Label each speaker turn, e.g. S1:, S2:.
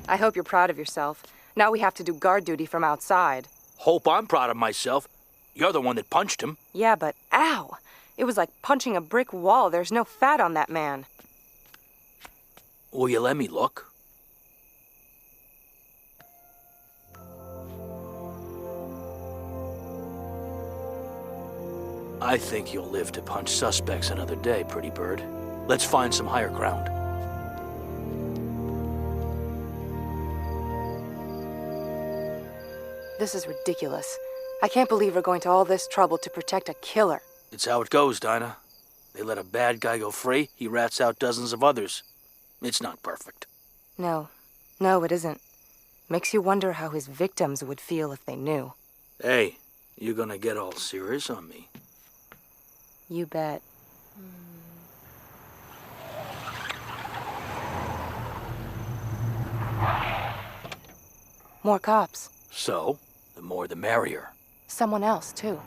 S1: I hope you're proud of yourself. Now we have to do guard duty from outside.
S2: Hope I'm proud of myself. You're the one that punched him.
S1: Yeah, but ow! It was like punching a brick wall. There's no fat on that man.
S2: Will you let me look? I think you'll live to punch suspects another day, pretty bird. Let's find some higher ground.
S1: This is ridiculous. I can't believe we're going to all this trouble to protect a killer.
S2: It's how it goes, Dinah. They let a bad guy go free, he rats out dozens of others. It's not perfect.
S1: No, it isn't. Makes you wonder how his victims would feel if they knew.
S2: Hey, you gonna get all serious on me?
S1: You bet. More cops.
S2: So, the more the merrier.
S1: Someone else, too.